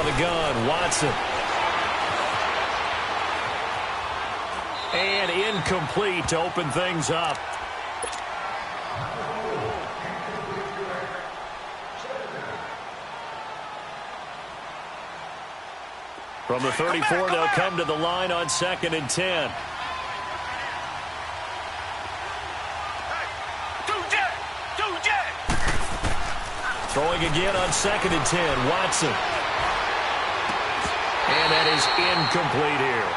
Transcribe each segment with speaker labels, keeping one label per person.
Speaker 1: of the gun, Watson. And incomplete to open things up. From the 34, they'll come to the line on 2nd and 10. Throwing again on 2nd and 10, Watson. And that is incomplete here.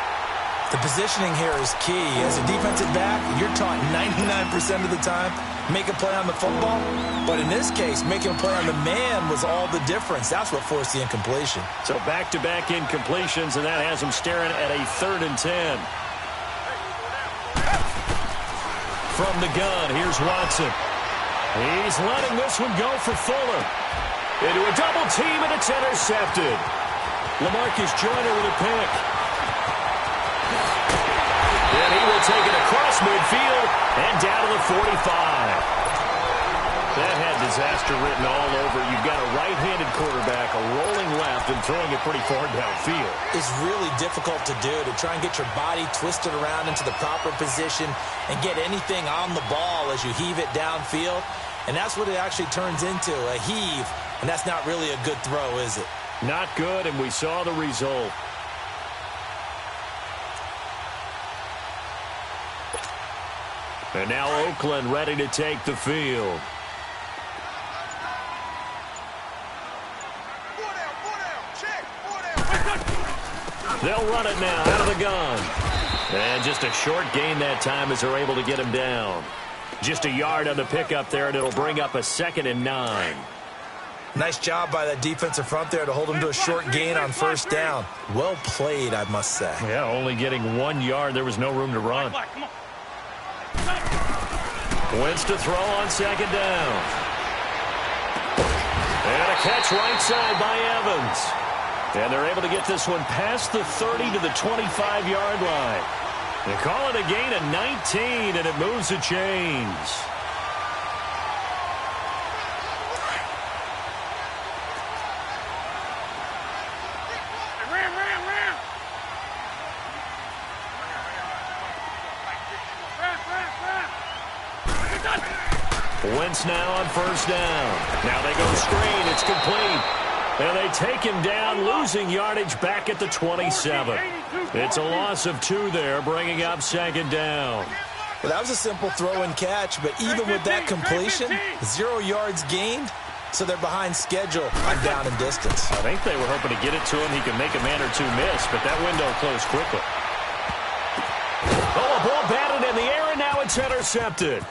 Speaker 2: The positioning here is key. As a defensive back, you're taught 99% of the time, make a play on the football. But in this case, making a play on the man was all the difference. That's what forced the incompletion.
Speaker 1: So back-to-back incompletions, and that has him staring at a 3rd and 10. From the gun, here's Watson. He's letting this one go for Fuller. Into a double team, and it's intercepted. LaMarcus Joyner with a pick. And he will take it across midfield and down to the 45. That had disaster written all over. You've got a right-handed quarterback, a rolling left, and throwing it pretty far downfield.
Speaker 2: It's really difficult to do, to try and get your body twisted around into the proper position and get anything on the ball as you heave it downfield. And that's what it actually turns into, a heave. And that's not really a good throw, is it?
Speaker 1: Not good, and we saw the result. And now Oakland ready to take the field. They'll run it now out of the gun. And just a short gain that time as they're able to get him down. Just a yard on the pickup there, and it'll bring up a 2nd and 9.
Speaker 2: Nice job by that defensive front there to hold him to a short gain on 1st down. Well played, I must say.
Speaker 1: Yeah, only getting 1 yard. There was no room to run. Wentz to throw on 2nd down. And a catch right side by Evans. And they're able to get this one past the 30 to the 25-yard line. They call it a gain of 19, and it moves the chains. Wentz now on 1st down. Now they go screen. It's complete. And they take him down, losing yardage back at the 27. It's a loss of 2 there, bringing up 2nd down.
Speaker 2: Well, that was a simple throw and catch, but even with that completion, 0 yards gained, so they're behind schedule on down and distance.
Speaker 1: I think they were hoping to get it to him. He could make a man or 2 miss, but that window closed quickly. Oh, a ball batted in the air, and now it's intercepted.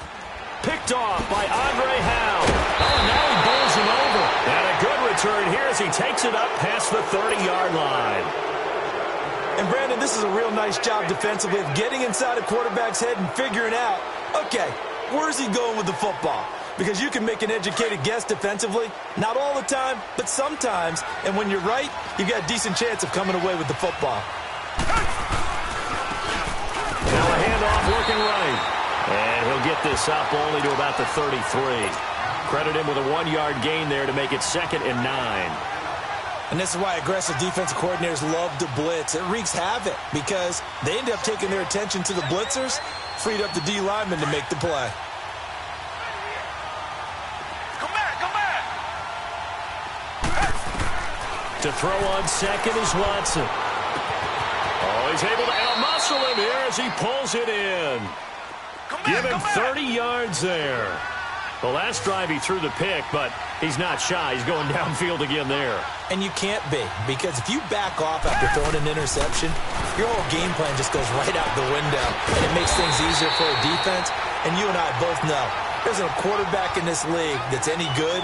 Speaker 1: Picked off by Andre Howe. Oh, now he bowls him over. And a good return here as he takes it up past the 30-yard line.
Speaker 2: And, Brandon, this is a real nice job defensively of getting inside a quarterback's head and figuring out, okay, where's he going with the football? Because you can make an educated guess defensively. Not all the time, but sometimes. And when you're right, you've got a decent chance of coming away with the football.
Speaker 1: Now a handoff working right. And he'll get this up only to about the 33. Credit him with a 1-yard gain there to make it 2nd and 9.
Speaker 2: And this is why aggressive defensive coordinators love to blitz. It wreaks havoc because they end up taking their attention to the blitzers, freed up the D lineman to make the play.
Speaker 3: Come back.
Speaker 1: To throw on 2nd is Watson. Oh, he's able to out-muscle him here as he pulls it in. Give him 30 yards there. The last drive he threw the pick, but he's not shy. He's going downfield again there.
Speaker 2: And you can't be, because if you back off after throwing an interception, your whole game plan just goes right out the window. And it makes things easier for a defense. And you and I both know there's a quarterback in this league that's any good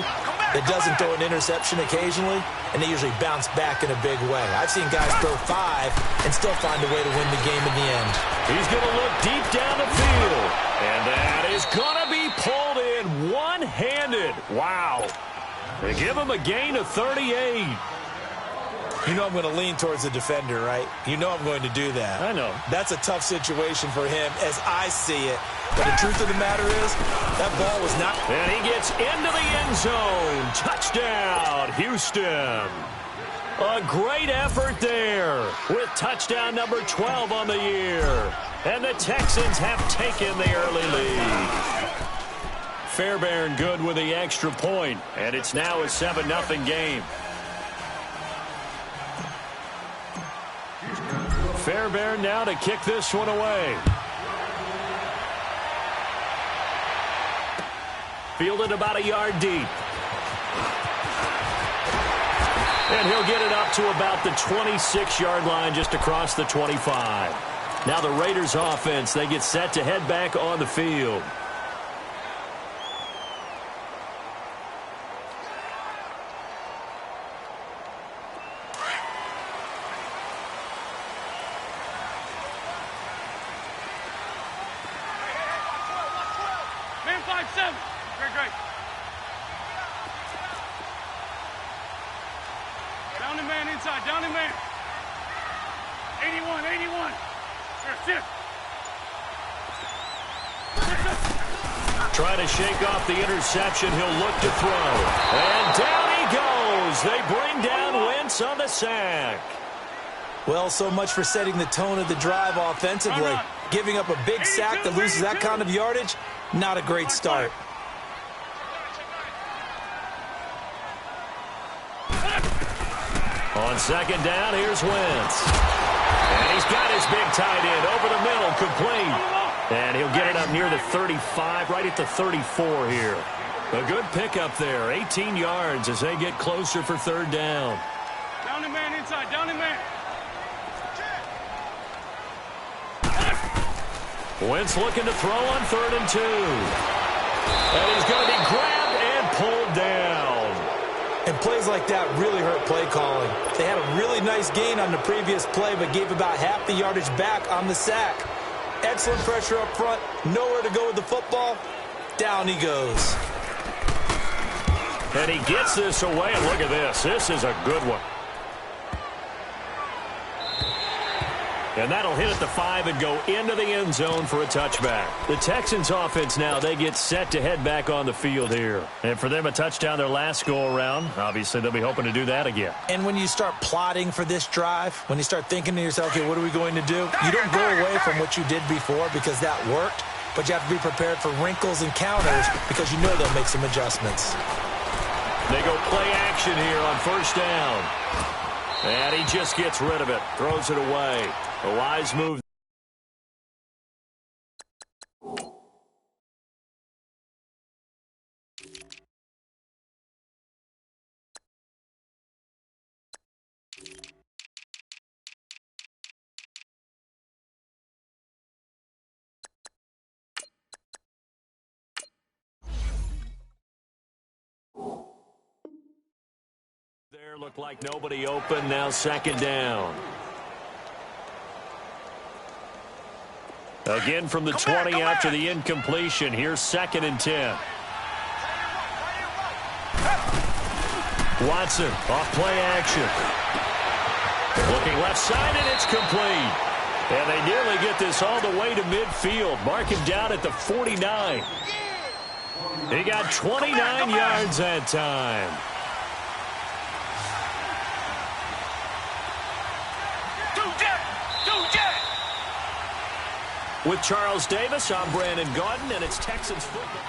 Speaker 2: that doesn't throw an interception occasionally, and they usually bounce back in a big way. I've seen guys throw 5 and still find a way to win the game in the end.
Speaker 1: He's going to look deep down the field. And that is going to be pulled in one-handed. Wow. They give him a gain of 38.
Speaker 2: You know I'm going to lean towards the defender, right? You know I'm going to do that.
Speaker 1: I know.
Speaker 2: That's a tough situation for him as I see it. But the truth of the matter is, that ball was not...
Speaker 1: And he gets into the end zone. Touchdown, Houston. A great effort there with touchdown number 12 on the year. And the Texans have taken the early lead. Fairbairn good with the extra point, and it's now a 7-0 game. Fairbairn now to kick this one away. Fielded about a yard deep. And he'll get it up to about the 26-yard line just across the 25. Now the Raiders offense, they get set to head back on the field.
Speaker 3: Man 5-7. Great. Down the man inside, down the man. 81. Here, shift.
Speaker 1: Trying to shake off the interception. He'll look to throw. And down he goes. They bring down Wentz on the sack.
Speaker 2: Well, so much for setting the tone of the drive offensively. Giving up a big sack that loses that kind of yardage, not a great start.
Speaker 1: On second down, here's Wentz. And he's got his big tight end over the middle, complete. And he'll get it up near the 35, right at the 34 here. A good pickup there, 18 yards as they get closer for third down.
Speaker 3: Down the man inside, down the man.
Speaker 1: Wentz looking to throw on 3rd and 2. And he's going to be grabbed and pulled down.
Speaker 2: And plays like that really hurt play calling. They had a really nice gain on the previous play, but gave about half the yardage back on the sack. Excellent pressure up front. Nowhere to go with the football. Down he goes.
Speaker 1: And he gets this away, and look at this. This is a good one. And that'll hit at the 5 and go into the end zone for a touchback. The Texans offense now, they get set to head back on the field here. And for them, a touchdown their last go-around. Obviously, they'll be hoping to do that again.
Speaker 2: And when you start plotting for this drive, when you start thinking to yourself, okay, what are we going to do? You don't go away from what you did before because that worked, but you have to be prepared for wrinkles and counters because you know they'll make some adjustments.
Speaker 1: They go play action here on first down. And he just gets rid of it, throws it away. A wise move. There looked like nobody open. Now second down. Again from the 20 after the incompletion. Here's 2nd and 10. Watson off play action. Looking left side, and it's complete. And they nearly get this all the way to midfield. Mark him down at the 49. He got 29 yards that time. With Charles Davis, I'm Brandon Gaudin, and it's Texans football.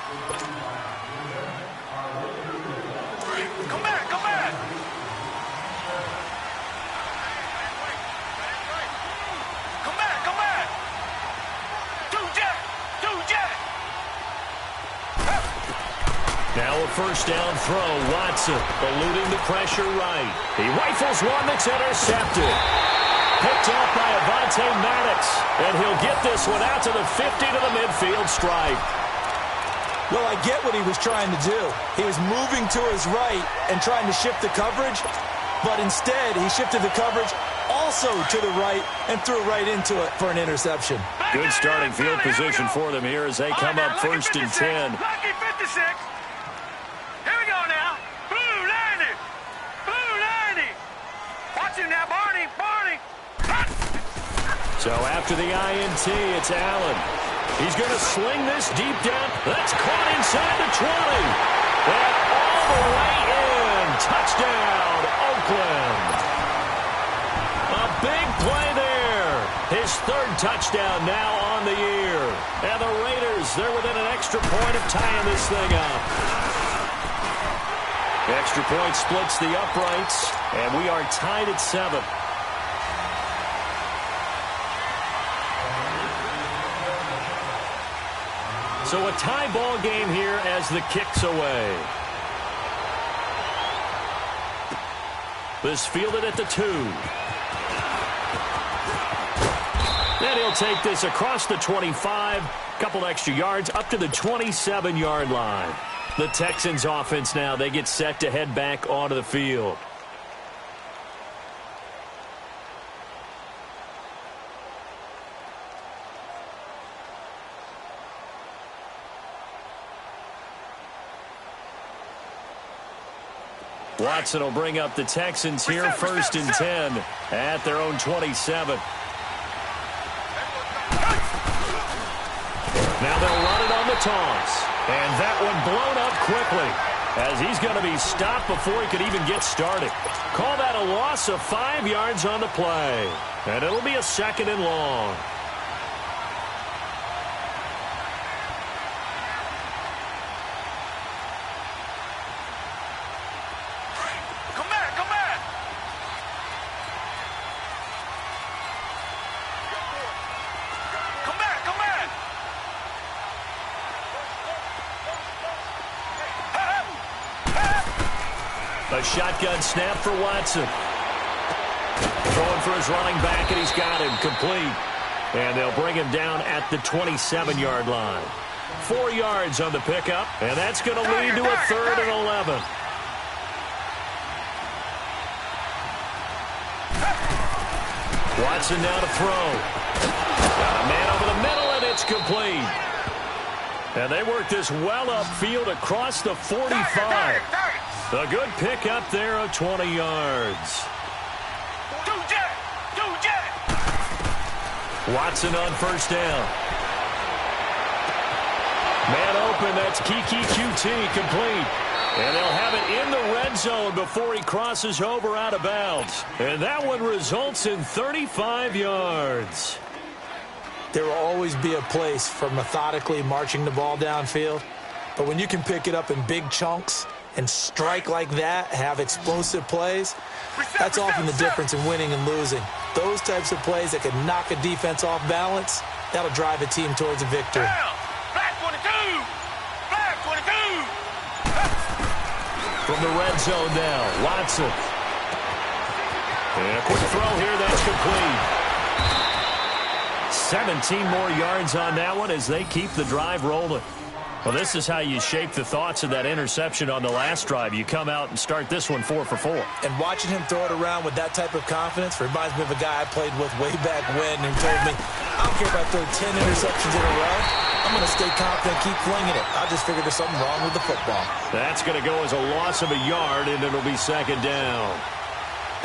Speaker 3: Come back. Come back. Two jet.
Speaker 1: Now a first down throw. Watson eluding the pressure right. He rifles one that's intercepted. Picked off by Avonte Maddox, and he'll get this one out to the 50 to the midfield stripe.
Speaker 2: Well, I get what he was trying to do. He was moving to his right and trying to shift the coverage, but instead he shifted the coverage also to the right and threw right into it for an interception.
Speaker 1: Good starting field position for them here as they come up 1st and 10.
Speaker 3: Lucky 56. Here we go now. Blue 90. Watch him now, Barney.
Speaker 1: So after the INT, it's Allen. He's going to sling this deep down. That's caught inside the 20. And all the way in. Touchdown, Oakland. touchdown now on the year. And the Raiders, they're within an extra point of tying this thing up. Extra point splits the uprights, and we are tied at 7. So a tie ball game here as the kick's away. This fielded at the 2. And he'll take this across the 25, couple extra yards up to the 27-yard line. The Texans offense now, they get set to head back onto the field. Watson will bring up the Texans here, first and 10 at their own 27. Now they'll run it on the toss. And that one blown up quickly as he's going to be stopped before he could even get started. Call that a loss of 5 yards on the play. And it'll be a 2nd and long. A shotgun snap for Watson. Throwing for his running back, and he's got him complete. And they'll bring him down at the 27-yard line. 4 yards on the pickup, and that's going to lead to a 3rd and 11. Watson now to throw. Got a man over the middle, and it's complete. And they work this well upfield across the 45. A good pickup there of 20 yards. Watson on first down. Man open, that's Kiki QT complete. And they'll have it in the red zone before he crosses over out of bounds. And that one results in 35 yards.
Speaker 2: There will always be a place for methodically marching the ball downfield. But when you can pick it up in big chunks and strike like that, have explosive plays, that's often the difference in winning and losing. Those types of plays that can knock a defense off balance, that'll drive a team towards a victory.
Speaker 3: Black 22! Black 22!
Speaker 1: From the red zone now, Watson. And a quick throw here, that's complete. 17 more yards on that one as they keep the drive rolling. Well, this is how you shape the thoughts of that interception on the last drive. You come out and start this one 4 for 4.
Speaker 2: And watching him throw it around with that type of confidence reminds me of a guy I played with way back when who told me, I don't care if I throw 10 interceptions in a row. I'm going to stay confident, keep flinging it. I just figured there's something wrong with the football.
Speaker 1: That's going to go as a loss of a yard, and it'll be 2nd down.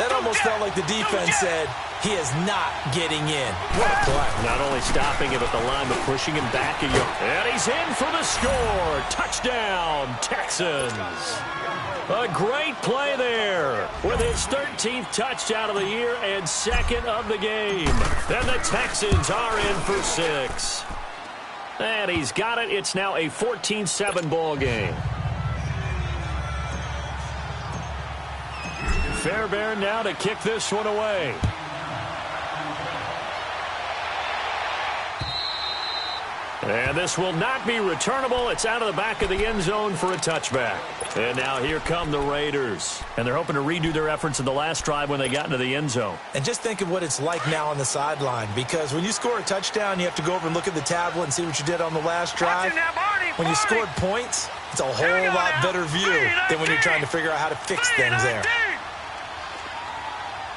Speaker 2: That almost felt like the defense said, he is not getting in. What a play.
Speaker 1: Not only stopping him at the line, but pushing him back a yard. And he's in for the score. Touchdown, Texans. A great play there with his 13th touchdown of the year and 2nd of the game. And the Texans are in for 6. And he's got it. It's now a 14-7 ball game. Fairbairn now to kick this one away. And this will not be returnable. It's out of the back of the end zone for a touchback. And now here come the Raiders. And they're hoping to redo their efforts in the last drive when they got into the end zone.
Speaker 2: And just think of what it's like now on the sideline. Because when you score a touchdown, you have to go over and look at the tablet and see what you did on the last drive. When you scored points, it's a whole lot better view than when you're trying to figure out how to fix things there.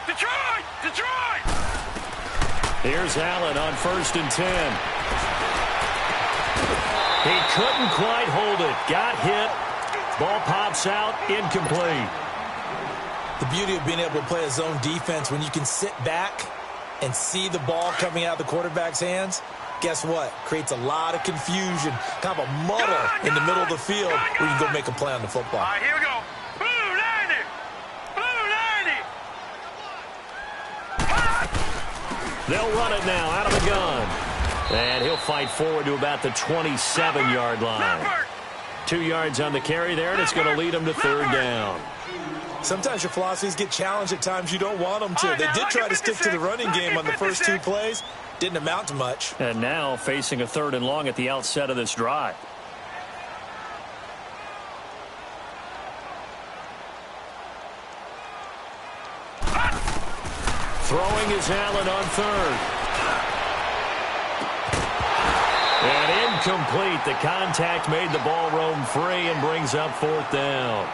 Speaker 3: Detroit! Detroit!
Speaker 1: Here's Allen on 1st and 10. He couldn't quite hold it. Got hit. Ball pops out. Incomplete.
Speaker 2: The beauty of being able to play a zone defense when you can sit back and see the ball coming out of the quarterback's hands, guess what? Creates a lot of confusion, kind of a muddle in the middle of the field where you can go make a play on the football.
Speaker 3: All right, here we go. Blue 90! Blue 90!
Speaker 1: They'll run it now out of the gun. And he'll fight forward to about the 27-yard line. 2 yards on the carry there, and it's going to lead him to third down.
Speaker 2: Sometimes your philosophies get challenged at times you don't want them to. They did try to stick to the running game on the first 2 plays. Didn't amount to much.
Speaker 1: And now facing a 3rd and long at the outset of this drive. Throwing is Allen on 3rd. And incomplete. The contact made the ball roam free and brings up 4th down.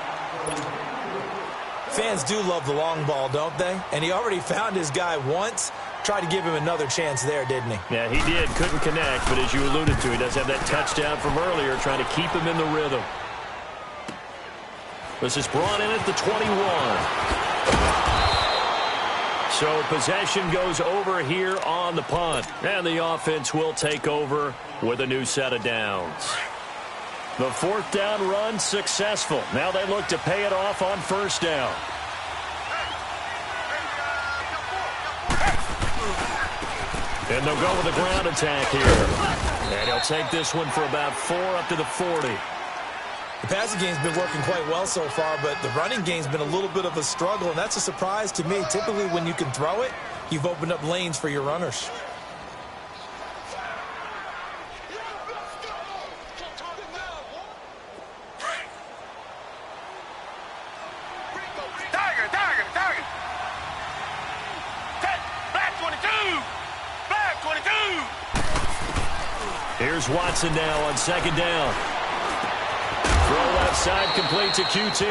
Speaker 2: Fans do love the long ball, don't they? And he already found his guy once. Tried to give him another chance there, didn't he?
Speaker 1: Yeah, he did. Couldn't connect, but as you alluded to, he does have that touchdown from earlier, trying to keep him in the rhythm. This is brought in at the 21. So possession goes over here on the punt. And the offense will take over with a new set of downs. The 4th down run successful. Now they look to pay it off on 1st down. And they'll go with a ground attack here. And he'll take this one for about 4 up to the 40.
Speaker 2: The passing game's been working quite well so far, but the running game's been a little bit of a struggle, and that's a surprise to me. Typically, when you can throw it, you've opened up lanes for your runners.
Speaker 3: Target. Black 22. Black 22.
Speaker 1: Here's Watson now on 2nd down. Throw left side complete to QT.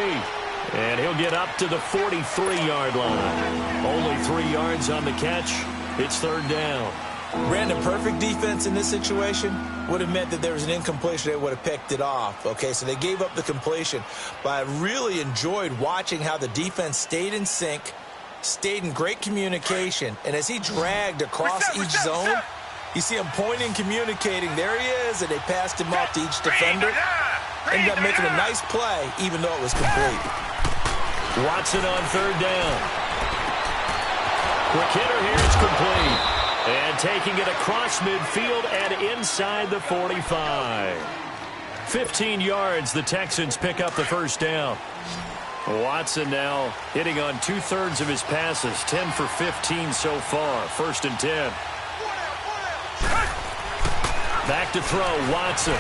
Speaker 1: And he'll get up to the 43-yard line. Only 3 yards on the catch. It's 3rd down.
Speaker 2: Brandon, perfect defense in this situation would have meant that there was an incompletion. They would have picked it off. Okay, so they gave up the completion. But I really enjoyed watching how the defense stayed in sync, stayed in great communication. And as he dragged across each zone, you see him pointing, communicating. There he is, and they passed him off to each defender. Ended up making a nice play, even though it was complete.
Speaker 1: Watson on 3rd down. Quick hitter here, it's complete. And taking it across midfield and inside the 45. 15 yards, the Texans pick up the 1st down. Watson now hitting on 2/3 of his passes, 10 for 15 so far. 1st and 10. Back to throw, Watson.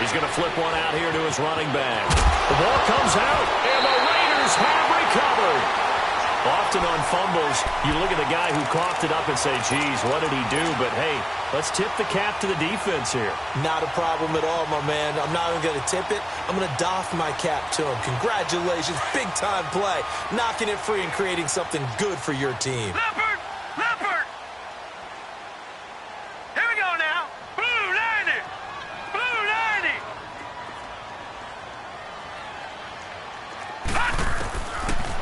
Speaker 1: He's going to flip one out here to his running back. The ball comes out, and the Raiders have recovered. Often on fumbles, you look at the guy who coughed it up and say, geez, what did he do? But, hey, let's tip the cap to the defense here.
Speaker 2: Not a problem at all, my man. I'm not even going to tip it. I'm going to doff my cap to him. Congratulations, big-time play. Knocking it free and creating something good for your team.
Speaker 3: Leopard! Here we go now. Blue 90! Blue 90!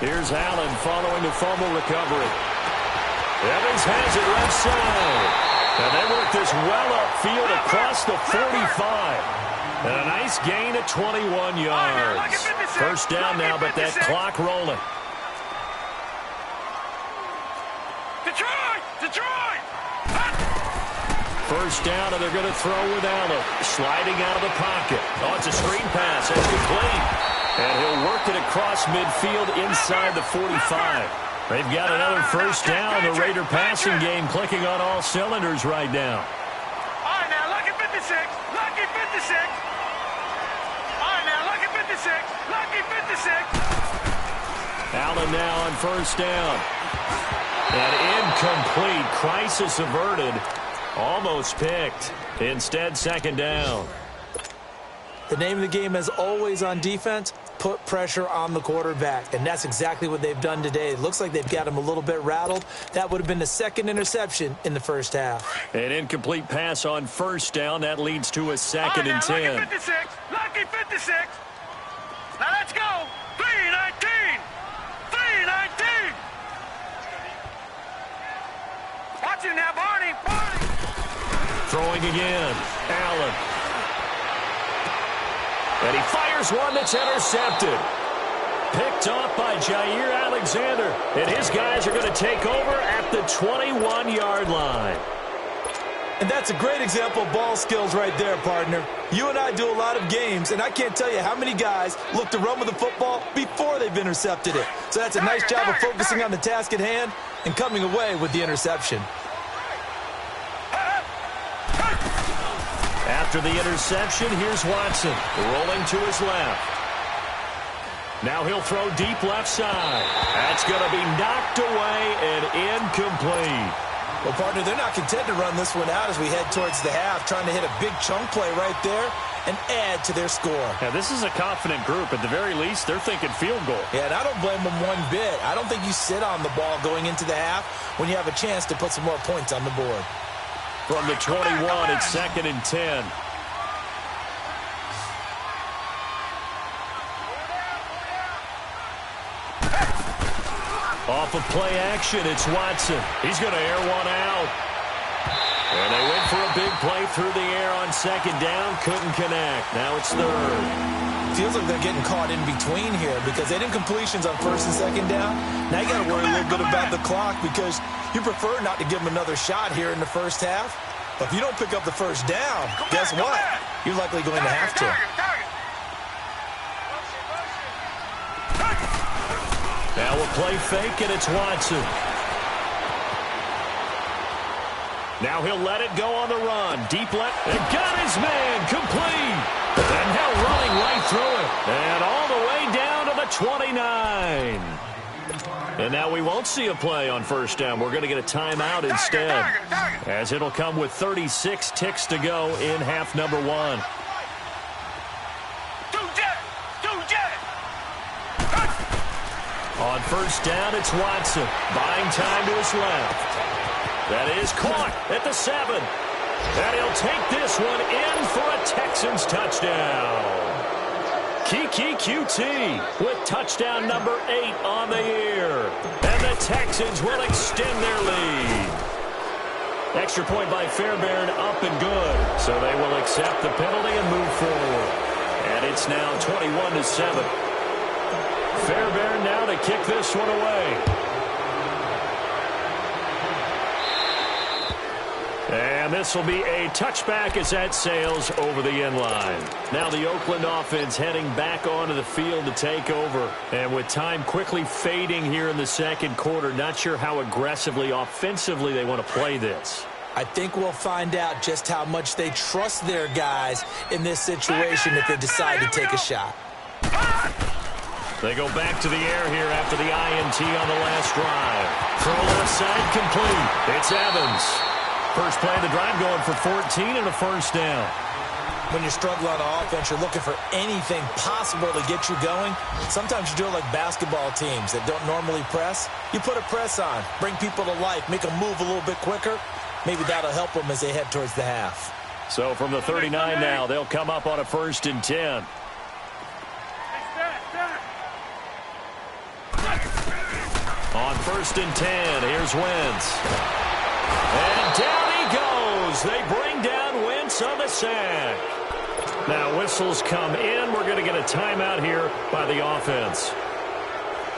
Speaker 1: Here's Allen following the fumble recovery. Evans has it left side. And they work this well upfield across the 45. And a nice gain at 21 yards. 1st down now, but that clock rolling.
Speaker 3: Detroit!
Speaker 1: 1st down, and they're going to throw with Allen. Sliding out of the pocket. Oh, it's a screen pass. That's complete. And he'll work it across midfield inside the 45. They've got another 1st down. The Raider passing game clicking on all cylinders right now.
Speaker 3: All right, now, lucky 56. Lucky 56. All right, now, lucky 56. Lucky 56.
Speaker 1: Allen now on 1st down. And incomplete. Crisis averted. Almost picked. Instead, 2nd down.
Speaker 2: The name of the game, as always on defense, put pressure on the quarterback. And that's exactly what they've done today. It looks like they've got him a little bit rattled. That would have been the 2nd interception in the 1st half.
Speaker 1: An incomplete pass on 1st down. That leads to a 2nd and 10.
Speaker 3: Lucky 56. Lucky 56. Now let's go. 3-19. 3-19. Watch him now, Barney.
Speaker 1: Throwing again. Allen. And he fires one that's intercepted. Picked off by Jair Alexander. Alexander, and his guys are going to take over at the 21-yard line.
Speaker 2: And that's a great example of ball skills right there, partner. You and I do a lot of games, and I can't tell you how many guys look to run with the football before they've intercepted it. So that's a nice job of focusing on the task at hand and coming away with the interception.
Speaker 1: After the interception, here's Watson, rolling to his left. Now he'll throw deep left side. That's going to be knocked away and incomplete.
Speaker 2: Well, partner, they're not content to run this one out as we head towards the half, trying to hit a big chunk play right there and add to their score.
Speaker 4: Yeah, this is a confident group. At the very least, they're thinking field goal.
Speaker 2: Yeah, and I don't blame them one bit. I don't think you sit on the ball going into the half when you have a chance to put some more points on the board.
Speaker 1: From the 21, it's 2nd and 10. Off of play action, it's Watson. He's going to air one out. And they went for a big play through the air on 2nd down. Couldn't connect. Now it's 3rd.
Speaker 2: Feels like they're getting caught in between here because they didn't completions on 1st and 2nd down. Now you got to worry a little bit about the clock because you prefer not to give them another shot here in the first half. But if you don't pick up the 1st down, guess what? You're likely going to have to.
Speaker 1: Now a play fake, and it's Watson. Now he'll let it go on the run. Deep left, and got his man, complete. And now running right through it. And all the way down to the 29. And now we won't see a play on 1st down. We're going to get a timeout instead, as it'll come with 36 ticks to go in half number 1. On 1st down, it's Watson. Buying time to his left. That is caught at the 7. And he'll take this one in for a Texans touchdown. Kiki QT with touchdown number 8 on the year. And the Texans will extend their lead. Extra point by Fairbairn, up and good. So they will accept the penalty and move forward. And it's now 21-7. Fairbairn now to kick this one away. And this will be a touchback as that sails over the end line. Now the Oakland offense heading back onto the field to take over. And with time quickly fading here in the 2nd quarter, not sure how aggressively, offensively they want to play this.
Speaker 2: I think we'll find out just how much they trust their guys in this situation if they decide to take a shot.
Speaker 1: They go back to the air here after the INT on the last drive. Throw left side complete. It's Evans. First play of the drive going for 14 and a 1st down.
Speaker 2: When you struggle on offense, you're looking for anything possible to get you going. Sometimes you do it like basketball teams that don't normally press. You put a press on, bring people to life, make them move a little bit quicker. Maybe that'll help them as they head towards the half.
Speaker 1: So from the 39 now, they'll come up on a 1st and 10. On 1st and 10, here's Wentz. And down he goes. They bring down Wentz on the sack. Now whistles come in. We're going to get a timeout here by the offense,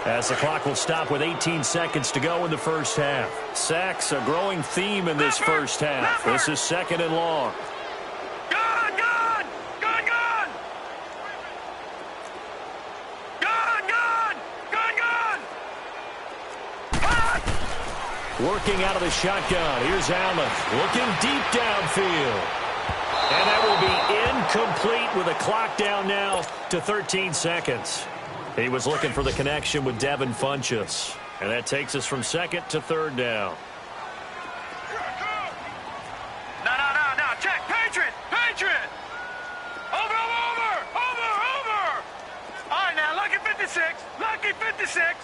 Speaker 1: as the clock will stop with 18 seconds to go in the first half. Sacks, a growing theme in this first half. This is 2nd and long. Working out of the shotgun. Here's Allen looking deep downfield. And that will be incomplete with a clock down now to 13 seconds. He was looking for the connection with Devin Funchess. And that takes us from 2nd to 3rd down.
Speaker 3: No. Check. Patriot. Over. All right, now, lucky 56.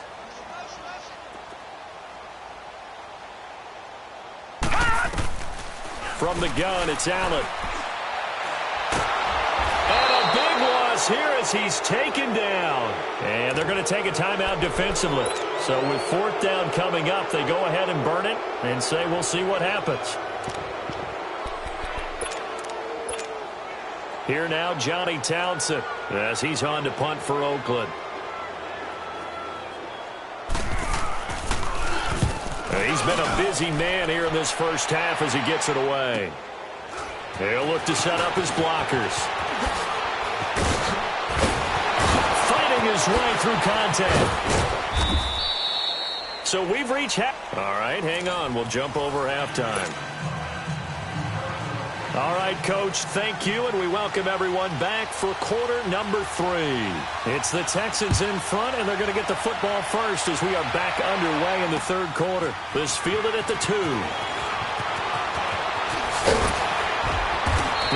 Speaker 1: From the gun, it's Allen. And a big loss here as he's taken down. And they're going to take a timeout defensively. So with 4th down coming up, they go ahead and burn it and say we'll see what happens. Here now, Johnny Townsend, as he's on to punt for Oakland. He's been a busy man here in this first half as he gets it away. He'll look to set up his blockers. Fighting his way through contact. So we've reached half. All right, hang on. We'll jump over halftime. All right, Coach, thank you, and we welcome everyone back for quarter number 3. It's the Texans in front, and they're going to get the football first as we are back underway in the third quarter. This fielded at the 2.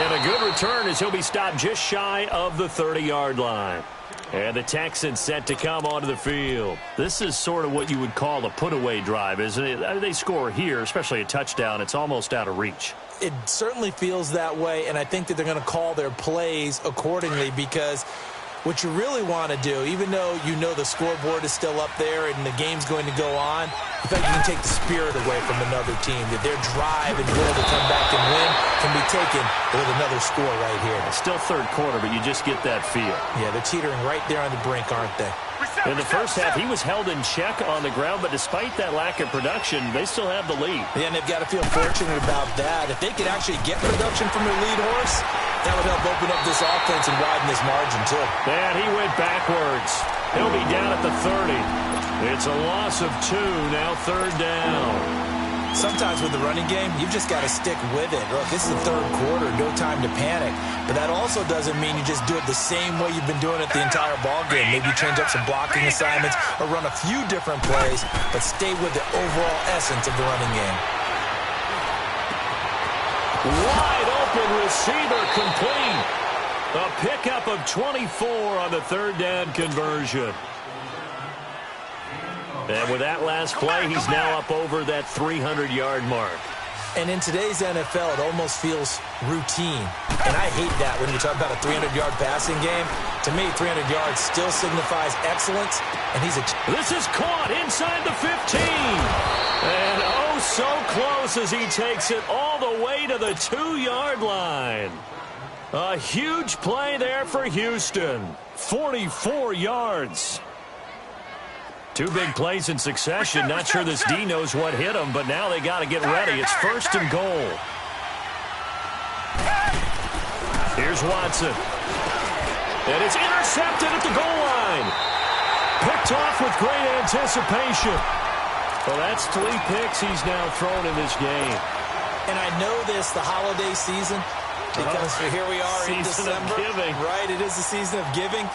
Speaker 1: And a good return as he'll be stopped just shy of the 30-yard line. And the Texans set to come onto the field. This is sort of what you would call a put-away drive, isn't it? They score here, especially a touchdown. It's almost out of reach.
Speaker 2: It certainly feels that way, and I think that they're going to call their plays accordingly because what you really want to do, even though you know the scoreboard is still up there and the game's going to go on, in fact, you can take the spirit away from another team, that their drive and will to come back and win can be taken with another score right here.
Speaker 1: It's still third quarter, but you just get that feel.
Speaker 2: Yeah, they're teetering right there on the brink, aren't they?
Speaker 1: In the first half, he was held in check on the ground, but despite that lack of production, they still have the lead.
Speaker 2: Yeah, and they've got to feel fortunate about that. If they could actually get production from their lead horse, that would help open up this offense and widen this margin, too.
Speaker 1: And he went backwards. He'll be down at the 30. It's a loss of 2, now third down.
Speaker 2: Sometimes with the running game, you've just got to stick with it. Look, this is the third quarter, no time to panic. But that also doesn't mean you just do it the same way you've been doing it the entire ball game. Maybe you change up some blocking assignments or run a few different plays, but stay with the overall essence of the running game.
Speaker 1: Wide open receiver complete. A pickup of 24 on the third down conversion. And with that last play, he's now up over that 300-yard mark.
Speaker 2: And in today's NFL, it almost feels routine. And I hate that when you talk about a 300-yard passing game. To me, 300 yards still signifies excellence, and he's a...
Speaker 1: This is caught inside the 15. And oh, so close as he takes it all the way to the 2-yard line. A huge play there for Houston. 44 yards. 2 big plays in succession. Not sure this D knows what hit him, but now they got to get ready. It's first and goal. Here's Watson. And it's intercepted at the goal line. Picked off with great anticipation. Well, that's 3 picks he's now thrown in this game.
Speaker 2: And I know this, the holiday season, because here we are in December. Right, it is the season of giving.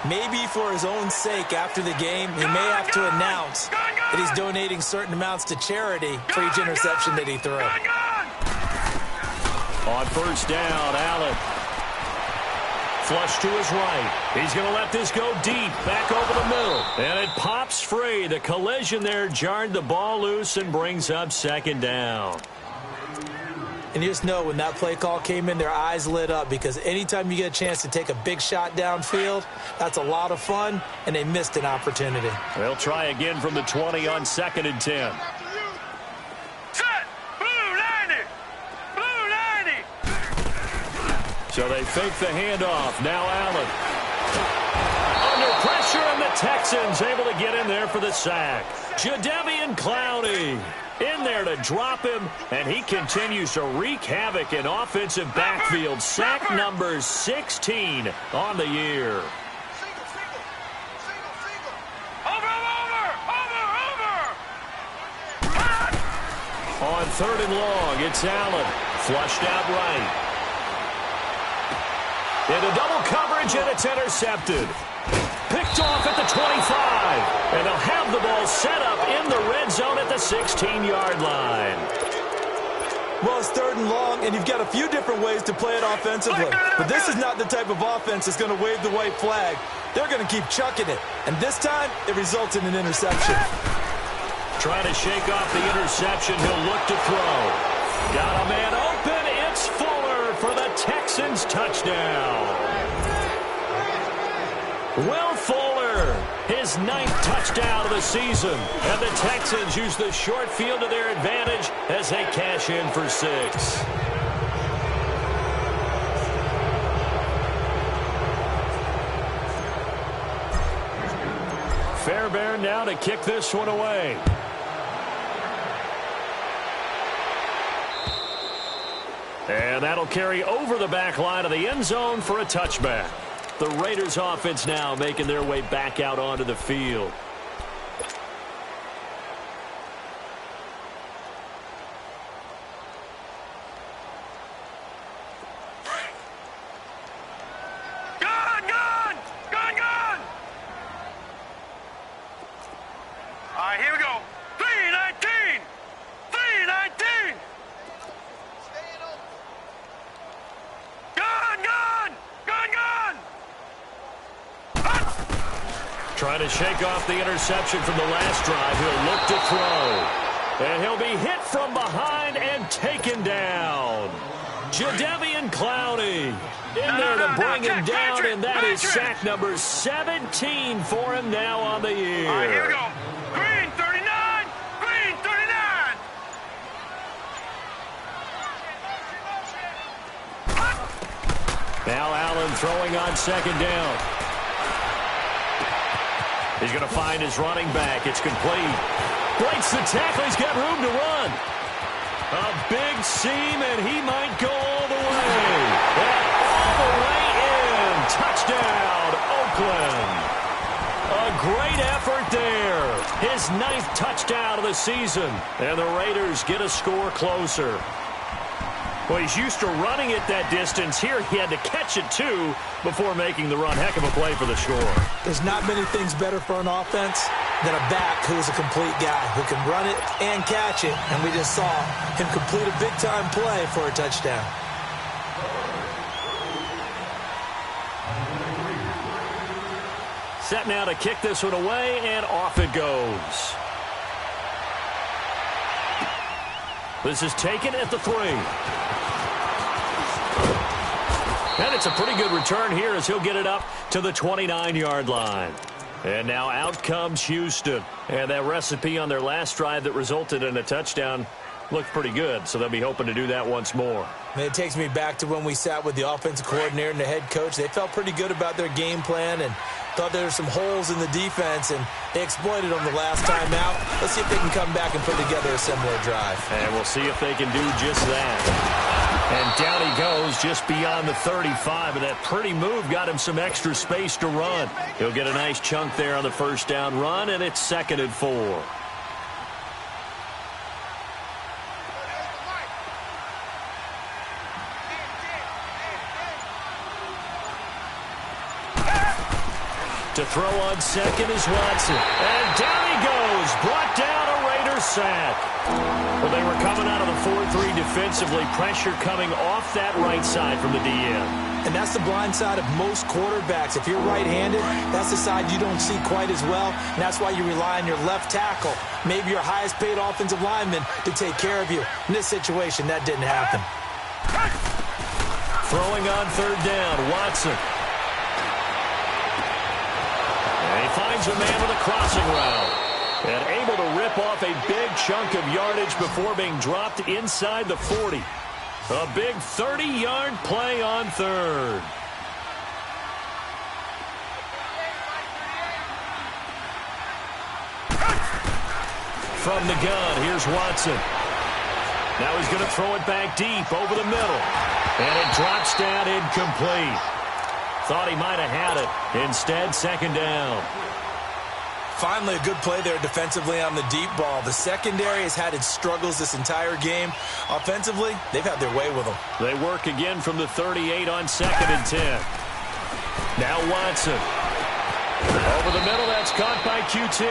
Speaker 2: Maybe for his own sake after the game, he may have to announce that he's donating certain amounts to charity for each interception that he threw.
Speaker 1: On first down, Allen. Flush to his right. He's going to let this go deep, back over the middle. And it pops free. The collision there jarred the ball loose and brings up second down.
Speaker 2: And you just know when that play call came in, their eyes lit up because anytime you get a chance to take a big shot downfield, that's a lot of fun, and they missed an opportunity.
Speaker 1: They'll try again from the 20 on 2nd and 10.
Speaker 3: Set! Blue 90! Blue 90!
Speaker 1: So they fake the handoff. Now Allen. Under pressure, and the Texans able to get in there for the sack. Jadeveon Clowney in there to drop him, and he continues to wreak havoc in offensive backfield. Sack number 16 on the year.
Speaker 3: Over!
Speaker 1: On 3rd and long, it's Allen. Flushed out right. Into double coverage, and it's intercepted. Picked off at the 25. And they'll have the ball set up in the red zone at the 16-yard line.
Speaker 2: Well, it's 3rd and long, and you've got a few different ways to play it offensively. But this is not the type of offense that's going to wave the white flag. They're going to keep chucking it. And this time, it results in an interception.
Speaker 1: Trying to shake off the interception. He'll look to throw. Got a man open. It's Fuller for the Texans touchdown. Will Fuller, his 9th touchdown of the season. And the Texans use the short field to their advantage as they cash in for 6. Fairbairn now to kick this one away. And that'll carry over the back line of the end zone for a touchback. The Raiders offense now making their way back out onto the field.
Speaker 3: All right, here we go. 319! 319! Gun!
Speaker 1: Trying to shake off the interception from the last drive. He'll look to throw. And he'll be hit from behind and taken down. Jadeveon Clowney in there to bring him down, and that is sack number 17 for him now on the year.
Speaker 3: All right, here we go. Green 39! Green 39!
Speaker 1: Now Allen throwing on second down. He's going to find his running back. It's complete. Breaks the tackle. He's got room to run. A big seam, and he might go all the way. And all the way in. Touchdown, Oakland. A great effort there. His 9th touchdown of the season. And the Raiders get a score closer. Well, he's used to running it that distance. Here he had to catch it, too, before making the run. Heck of a play for the score.
Speaker 2: There's not many things better for an offense than a back who's a complete guy who can run it and catch it. And we just saw him complete a big-time play for a touchdown.
Speaker 1: Set now to kick this one away, and off it goes. This is taken at the 3. And it's a pretty good return here as he'll get it up to the 29-yard line. And now out comes Houston. And that recipe on their last drive that resulted in a touchdown looked pretty good, so they'll be hoping to do that once more.
Speaker 2: Man, it takes me back to when we sat with the offensive coordinator and the head coach. They felt pretty good about their game plan and thought there were some holes in the defense, and they exploited them the last time out. Let's see if they can come back and put together a similar drive.
Speaker 1: And we'll see if they can do just that. And down he goes just beyond the 35, and that pretty move got him some extra space to run. He'll get a nice chunk there on the first down run, and it's 2nd and 4. To throw on second is Watson. And down he goes. Brought down a Raiders sack. Well, they were coming out of the 4-3 defensively. Pressure coming off that right side from the DN.
Speaker 2: And that's the blind side of most quarterbacks. If you're right-handed, that's the side you don't see quite as well. And that's why you rely on your left tackle, maybe your highest-paid offensive lineman, to take care of you. In this situation, that didn't happen.
Speaker 1: Throwing on 3rd down, Watson. And he finds a man with a crossing route. And able to rip off a big chunk of yardage before being dropped inside the 40. A big 30-yard play on 3rd. From the gun, here's Watson. Now he's going to throw it back deep over the middle. And it drops down incomplete. Thought he might have had it. Instead, 2nd down.
Speaker 2: Finally, a good play there defensively on the deep ball. The secondary has had its struggles this entire game. Offensively, they've had their way with them.
Speaker 1: They work again from the 38 on 2nd and 10. Now Watson. Over the middle, that's caught by QT.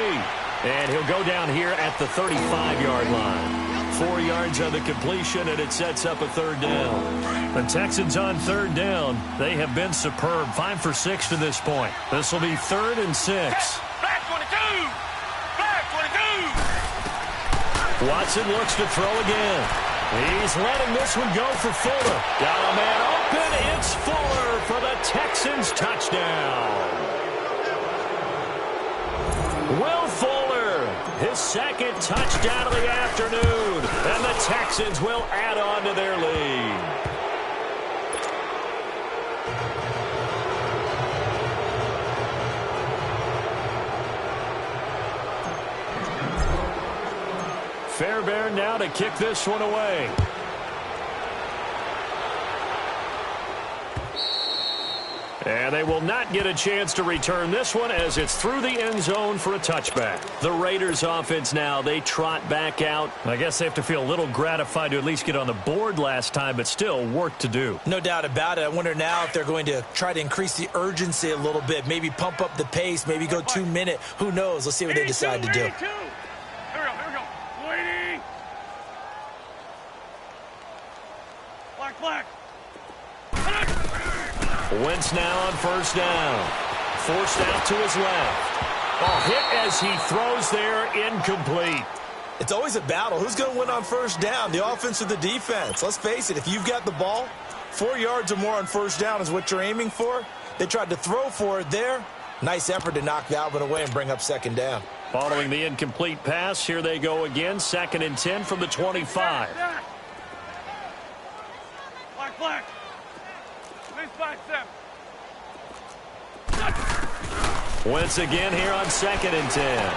Speaker 1: And he'll go down here at the 35-yard line. 4 yards on the completion, and it sets up a 3rd down. The Texans on 3rd down. They have been superb. 5 for 6 to this point. This will be 3rd and 6.
Speaker 3: Flag 22! Flag 22!
Speaker 1: Watson looks to throw again. He's letting this one go for Fuller. Got a man open. It's Fuller for the Texans touchdown. Will Fuller, his 2nd touchdown of the afternoon. And the Texans will add on to their lead. Fairbairn now to kick this one away. And they will not get a chance to return this one as it's through the end zone for a touchback. The Raiders offense now, they trot back out. I guess they have to feel a little gratified to at least get on the board last time, but still work to do.
Speaker 2: No doubt about it. I wonder now if they're going to try to increase the urgency a little bit, maybe pump up the pace, maybe go 2 minute. Who knows? Let's see what they decide to do.
Speaker 3: Here we go. Waiting. Black.
Speaker 1: Wentz now on first down. Forced out to his left. Hit as he throws there, incomplete.
Speaker 2: It's always a battle. Who's going to win on first down, the offense or the defense? Let's face it, if you've got the ball, 4 yards or more on first down is what you're aiming for. They tried to throw for it there. Nice effort to knock that one away and bring up second down.
Speaker 1: Following the incomplete pass, here they go again. 2nd and 10 from the 25.
Speaker 3: Black. Please 5-7.
Speaker 1: Wentz again here on 2nd and 10.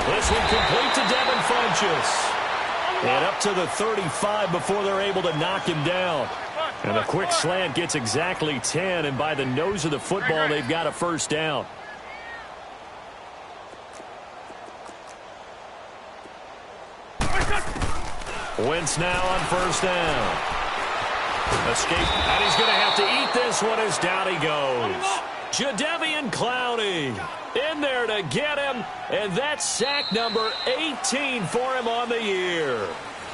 Speaker 1: This one complete to Devin Funchess. And up to the 35 before they're able to knock him down. And a quick slant gets exactly 10, and by the nose of the football, they've got a first down. Wentz now on first down. Escape, and he's going to have to eat this one as down he goes. Jadeveon Clowney in there to get him, and that's sack number 18 for him on the year.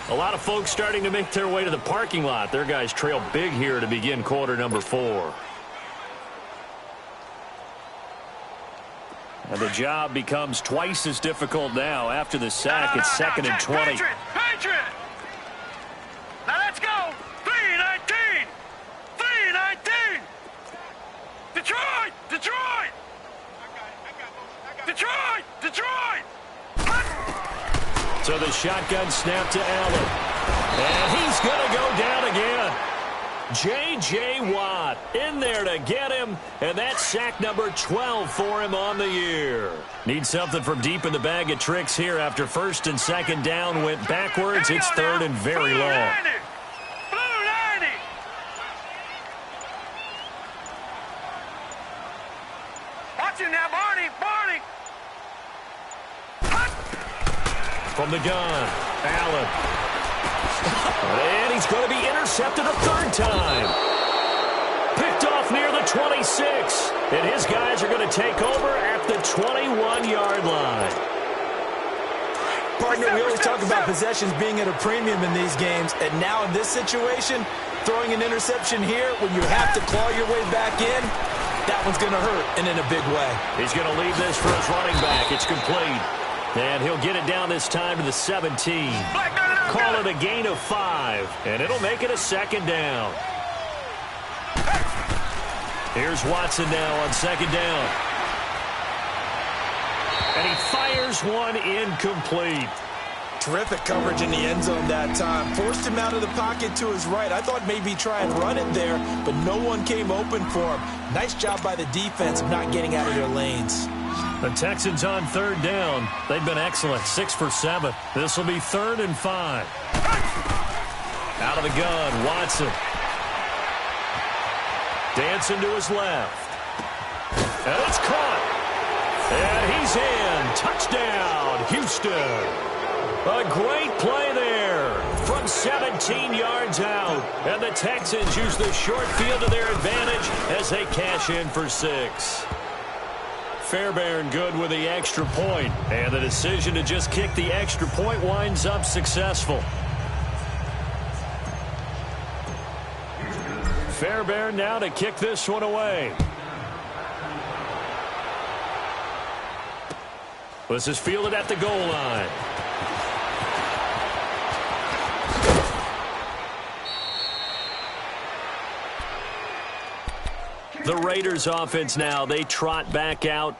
Speaker 1: A lot of folks starting to make their way to the parking lot. Their guys trail big here to begin quarter number 4. And the job becomes twice as difficult now. After the sack, it's 2nd and 20.
Speaker 3: Patriot! Now let's go! 3-19! 3-19! Detroit!
Speaker 1: So the shotgun snap to Allen. And he's going to go down again. J.J. Watt in there to get him, and that's sack number 12 for him on the year. Need something from deep in the bag of tricks here after 1st and 2nd down went backwards. It's 3rd and very long.
Speaker 3: Blue 90! Watch him now, Barney!
Speaker 1: From the gun, Allen. And he's going to be intercepted a 3rd time. Picked off near the 26. And his guys are going to take over at the 21-yard line.
Speaker 2: Partner, we always talk about possessions being at a premium in these games. And now in this situation, throwing an interception here when you have to claw your way back in, that one's going to hurt, and in a big way.
Speaker 1: He's going to leave this for his running back. It's complete. And he'll get it down this time to the 17. Call it a gain of 5, and it'll make it a 2nd down. Here's Watson now on 2nd down. And he fires one incomplete.
Speaker 2: Terrific coverage in the end zone that time. Forced him out of the pocket to his right. I thought maybe try and run it there, but no one came open for him. Nice job by the defense of not getting out of their lanes.
Speaker 1: The Texans on 3rd down. They've been excellent, 6 for 7. This will be 3rd and 5. Out of the gun, Watson. Dancing to his left. And it's caught. And he's in. Touchdown, Houston. A great play there from 17 yards out. And the Texans use the short field to their advantage as they cash in for 6. Fairbairn good with the extra point, and the decision to just kick the extra point winds up successful. Fairbairn now to kick this one away. This is fielded at the goal line. The Raiders offense now, they trot back out.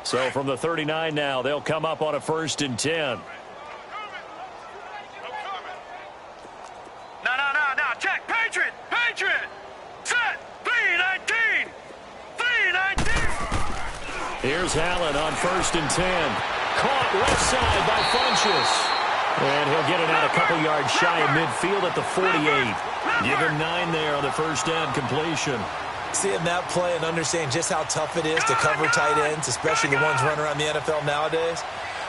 Speaker 1: So from the 39 now, they'll come up on a 1st and 10.
Speaker 3: No, check, Patriot! Set, 3-19!
Speaker 1: Here's Allen on 1st and 10. Caught left side by Funchess. And he'll get it out a couple yards shy of midfield at the 48. Give him 9 there on the first down completion.
Speaker 2: Seeing that play and understanding just how tough it is to cover tight ends, especially the ones running around the NFL nowadays,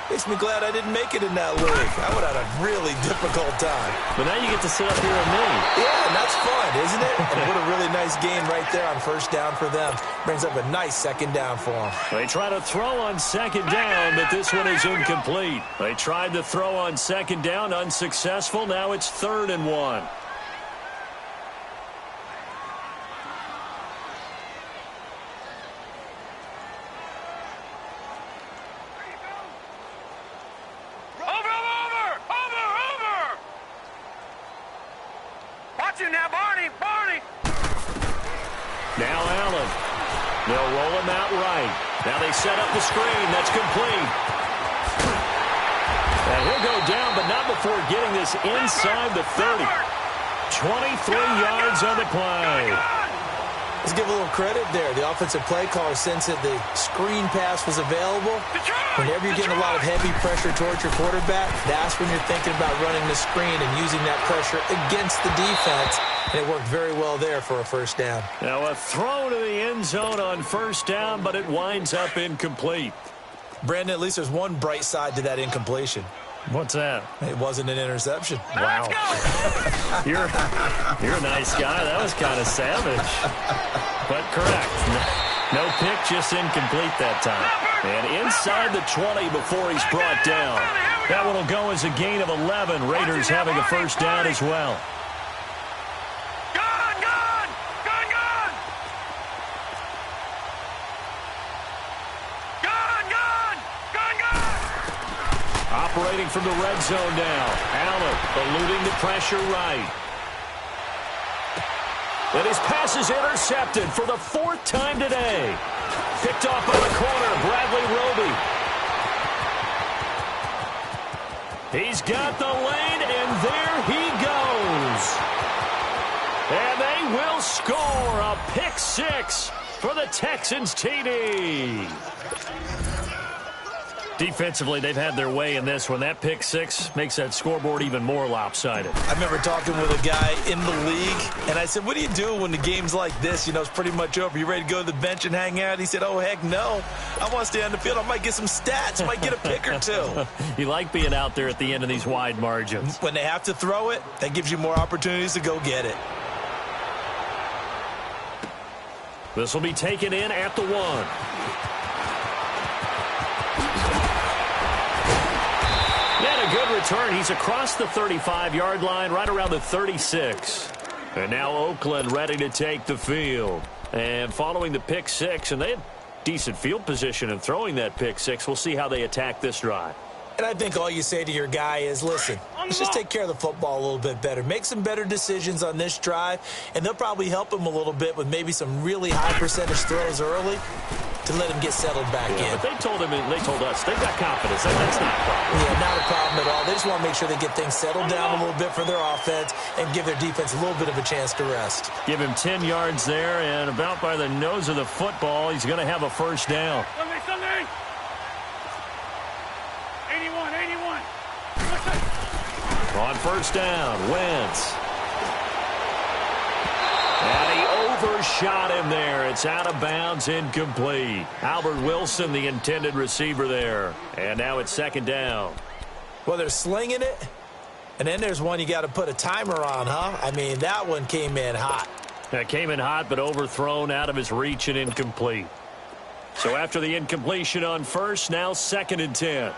Speaker 2: makes me glad I didn't make it in that league. I would have had a really difficult time.
Speaker 1: But now you get to sit up here with me.
Speaker 2: Yeah, and that's fun, isn't it? And what a really nice game right there on first down for them. Brings up a nice second down for them.
Speaker 1: They try to throw on second down, but this one is incomplete. They tried to throw on second down, unsuccessful. Now it's 3rd and 1. Now Allen. They'll roll him out right. Now they set up the screen. That's complete. And he'll go down, but not before getting this inside the 30. 23 yards on the play.
Speaker 2: Let's give a little credit there. The offensive play caller sensed that the screen pass was available. Whenever you're getting a lot of heavy pressure towards your quarterback, that's when you're thinking about running the screen and using that pressure against the defense. And it worked very well there for a first down.
Speaker 1: Now a throw to the end zone on first down, but it winds up incomplete.
Speaker 2: Brandon, at least there's one bright side to that incompletion.
Speaker 1: What's that?
Speaker 2: It wasn't an interception.
Speaker 1: Wow. You're a nice guy. That was kind of savage. But correct. No pick, just incomplete that time. And inside the 20 before he's brought down. That one will go as a gain of 11. Raiders having a first down as well. Operating from the red zone now. Allen eluding the pressure right. And his pass is intercepted for the 4th time today. Picked off by the corner, Bradley Roby. He's got the lane, and there he goes. And they will score a pick 6 for the Texans TD. Defensively, they've had their way in this one. That pick 6 makes that scoreboard even more lopsided.
Speaker 2: I remember talking with a guy in the league, and I said, what do you do when the game's like this? You know, it's pretty much over. You ready to go to the bench and hang out? He said, oh, heck no. I want to stay on the field. I might get some stats. I might get a pick or two.
Speaker 1: You like being out there at the end of these wide margins.
Speaker 2: When they have to throw it, that gives you more opportunities to go get it.
Speaker 1: This will be taken in at the 1. Good return. He's across the 35-yard line, right around the 36. And now Oakland ready to take the field. And following the pick 6, and they had decent field position in throwing that pick 6. We'll see how they attack this drive.
Speaker 2: And I think all you say to your guy is, listen, let's just take care of the football a little bit better. Make some better decisions on this drive, and they'll probably help him a little bit with maybe some really high percentage throws early to let him get settled back in.
Speaker 1: But they told us, they've got confidence. That's not a problem.
Speaker 2: Yeah, not a problem at all. They just want to make sure they get things settled down a little bit for their offense and give their defense a little bit of a chance to rest.
Speaker 1: Give him 10 yards there, and about by the nose of the football, he's going to have a first down.
Speaker 3: Sunday. 81.
Speaker 1: On first down, Wentz. And he overshot him there. It's out of bounds, incomplete. Albert Wilson, the intended receiver there. And now it's second down.
Speaker 2: Well, they're slinging it, and then there's one you got to put a timer on, huh? I mean, that one came in hot.
Speaker 1: That came in hot, but overthrown, out of his reach, and incomplete. So after the incompletion on first, now 2nd and 10.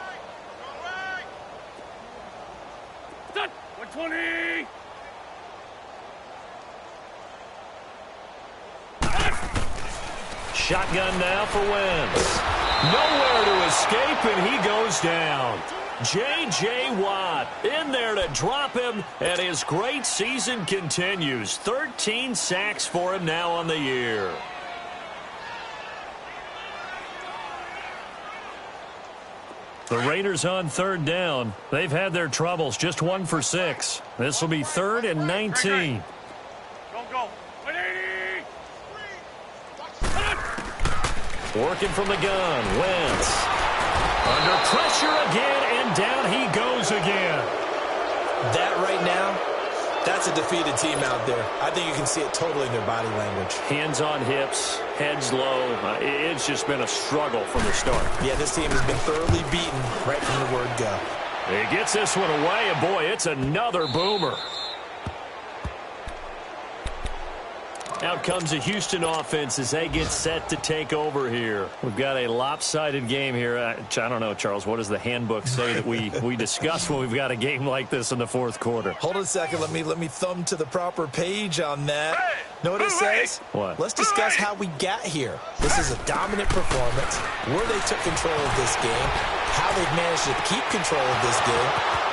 Speaker 3: 120.
Speaker 1: Shotgun now for Wentz. Nowhere to escape, and he goes down. J.J. Watt in there to drop him, and his great season continues. 13 sacks for him now on the year. The Raiders on 3rd down. They've had their troubles, just 1 for 6. This will be 3rd and 19.
Speaker 3: Go. 180.
Speaker 1: Working from the gun, Wentz. Under pressure again, and and down he goes again.
Speaker 2: That right now, that's a defeated team out there. I think you can see it totally in their body language.
Speaker 1: Hands on hips, heads low. It's just been a struggle from the start.
Speaker 2: Yeah, this team has been thoroughly beaten right from the word go.
Speaker 1: He gets this one away, and boy, it's another boomer. Out comes the Houston offense as they get set to take over here. We've got a lopsided game here. I don't know, Charles, what does the handbook say that we discuss when we've got a game like this in the fourth quarter?
Speaker 2: Hold on a second. Let me thumb to the proper page on that. Know what it says?
Speaker 1: What?
Speaker 2: Let's discuss how we got here. This is a dominant performance, where they took control of this game, how they've managed to keep control of this game,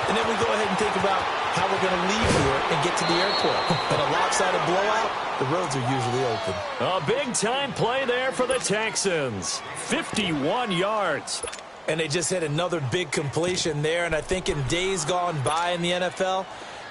Speaker 2: and then we go ahead and think about how we're going to leave here and get to the airport. In a lopsided blowout, the roads are usually open.
Speaker 1: A big-time play there for the Texans. 51 yards.
Speaker 2: And they just hit another big completion there, and I think in days gone by in the NFL,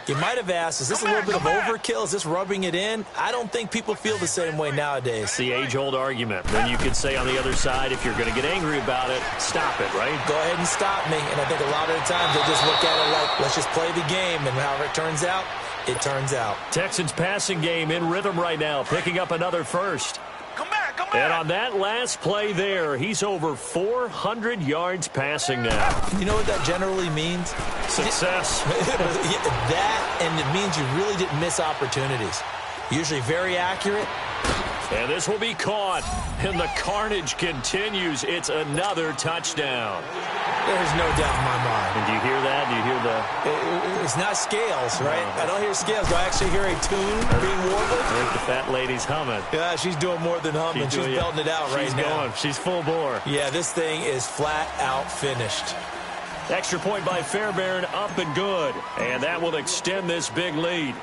Speaker 2: you might have asked, is this a little bit of overkill? Is this rubbing it in? I don't think people feel the same way nowadays.
Speaker 1: It's the age-old argument. Then you could say on the other side, if you're going to get angry about it, stop it, right?
Speaker 2: Go ahead and stop me. And I think a lot of the times they just look at it like, let's just play the game, and however it turns out, it turns out.
Speaker 1: Texans passing game in rhythm right now, picking up another first.
Speaker 3: Come back.
Speaker 1: And on that last play there, he's over 400 yards passing now.
Speaker 2: You know what that generally means?
Speaker 1: Success.
Speaker 2: That, and it means you really didn't miss opportunities. Usually very accurate.
Speaker 1: And this will be caught. And the carnage continues. It's another touchdown.
Speaker 2: There's no doubt in my mind.
Speaker 1: And do you hear that? Do you hear the...
Speaker 2: It's not scales, right? I don't hear scales. Do I actually hear a tune being warbled?
Speaker 1: I think the fat lady's humming.
Speaker 2: Yeah, she's doing more than humming. She's belting it out right now.
Speaker 1: She's going. She's full bore.
Speaker 2: Yeah, this thing is flat out finished.
Speaker 1: Extra point by Fairbairn, up and good. And that will extend this big lead.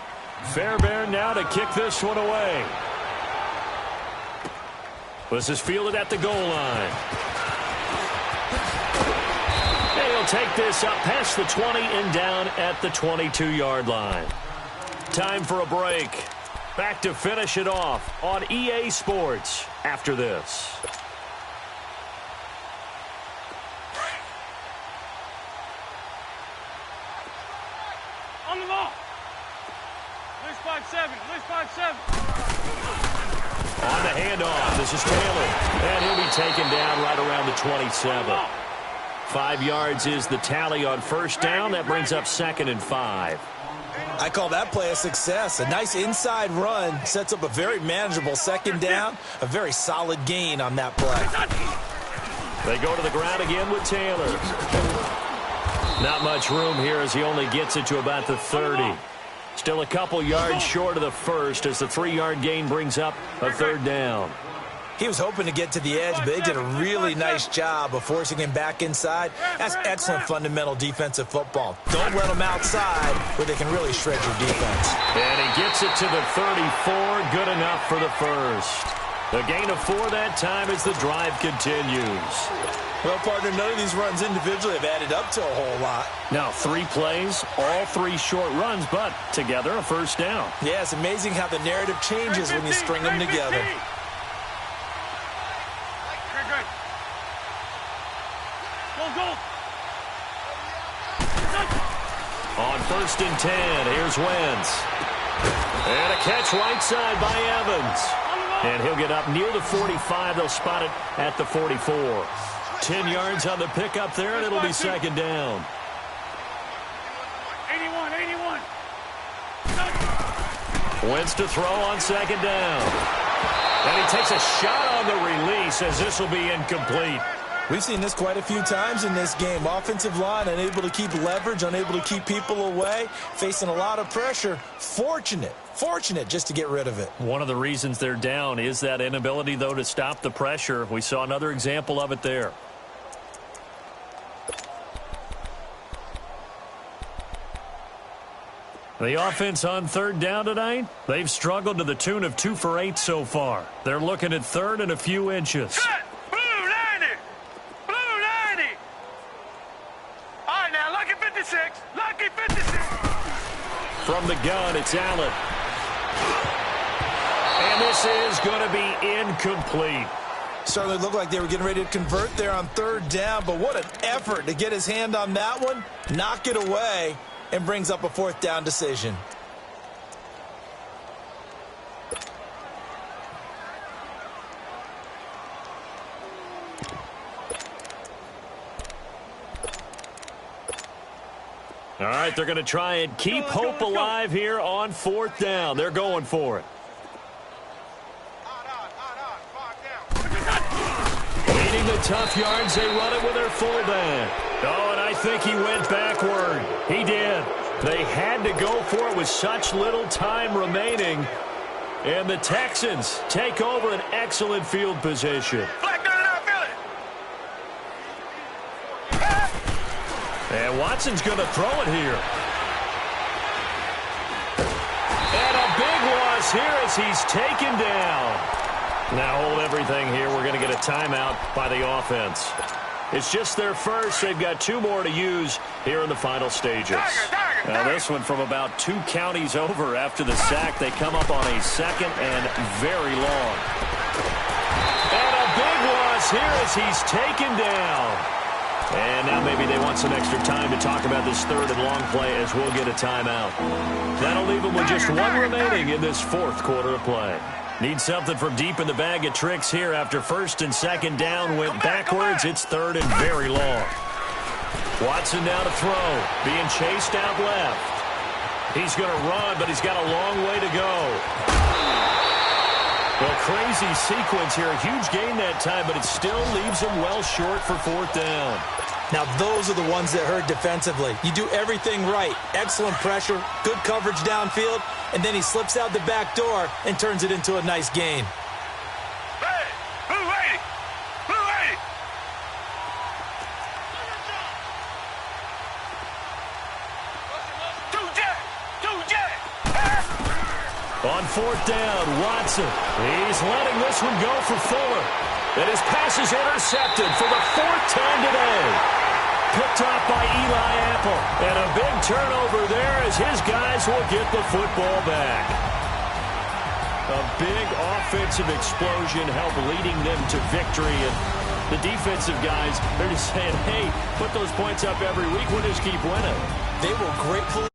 Speaker 1: Fairbairn now to kick this one away. This is fielded at the goal line. And he'll take this up past the 20 and down at the 22-yard line. Time for a break. Back to finish it off on EA Sports after this.
Speaker 3: On the ball. List 5-7. List 5-7.
Speaker 1: On the handoff, this is Taylor. And he'll be taken down right around the 27. 5 yards is the tally on first down. That brings up 2nd and 5.
Speaker 2: I call that play a success. A nice inside run sets up a very manageable 2nd down. A very solid gain on that play.
Speaker 1: They go to the ground again with Taylor. Not much room here as he only gets it to about the 30. Still a couple yards short of the first as the 3-yard gain brings up a 3rd down.
Speaker 2: He was hoping to get to the edge, but they did a really nice job of forcing him back inside. That's excellent fundamental defensive football. Don't let them outside where they can really shred your defense.
Speaker 1: And he gets it to the 34. Good enough for the first. The gain of 4 that time as the drive continues.
Speaker 2: Well, partner, none of these runs individually have added up to a whole lot.
Speaker 1: Now, 3 plays, all 3 short runs, but together a first down.
Speaker 2: Yeah, it's amazing how the narrative changes when you string them together.
Speaker 1: On 1st and 10, here's Wentz. And a catch right side by Evans. And he'll get up near the 45. They'll spot it at the 44. 10 yards on the pickup there, and it'll be 2nd down.
Speaker 3: 81.
Speaker 1: Wentz to throw on 2nd down. And he takes a shot on the release as this will be incomplete.
Speaker 2: We've seen this quite a few times in this game. Offensive line unable to keep leverage, unable to keep people away, facing a lot of pressure. Fortunate just to get rid of it.
Speaker 1: One of the reasons they're down is that inability, though, to stop the pressure. We saw another example of it there. The offense on 3rd down tonight, they've struggled to the tune of 2 for 8 so far. They're looking at 3rd and a few inches.
Speaker 3: Blue 90. Blue 90. All right, now, lucky 56. Lucky 56.
Speaker 1: From the gun, it's Allen. And this is going to be incomplete.
Speaker 2: Certainly looked like they were getting ready to convert there on third down, but what an effort to get his hand on that one, knock it away, and brings up a fourth down decision.
Speaker 1: All right, they're going to try and keep hope alive here on fourth down. They're going for it. Leading the tough yards, they run it with their fullback. Oh, and I think he went backward. He did. They had to go for it with such little time remaining. And the Texans take over an excellent field position. And Watson's going to throw it here. And a big loss here as he's taken down. Now hold everything here. We're going to get a timeout by the offense. It's just their first. They've got 2 more to use here in the final stages.
Speaker 4: Now this one from about 2 counties over after the sack. They come up on a second and very long.
Speaker 1: And a big loss here as he's taken down. And now maybe they want some extra time to talk about this third and long play as we'll get a timeout. That'll leave them with just 1 remaining in this fourth quarter of play. Need something from deep in the bag of tricks here after first and second down went backwards. It's third and very long. Watson now to throw, being chased out left. He's going to run, but he's got a long way to go. Well, crazy sequence here. A huge gain that time, but it still leaves him well short for fourth down.
Speaker 2: Now, those are the ones that hurt defensively. You do everything right. Excellent pressure, good coverage downfield, and then he slips out the back door and turns it into a nice gain.
Speaker 3: Hey, who ready? Who ready? Two jet.
Speaker 1: On fourth down, Watson. He's letting this one go for Fuller. And his pass is intercepted for the 4th time today. Picked off by Eli Apple. And a big turnover there as his guys will get the football back. A big offensive explosion helped leading them to victory. And the defensive guys, they're just saying, hey, put those points up every week. We'll just keep winning.
Speaker 2: They were grateful.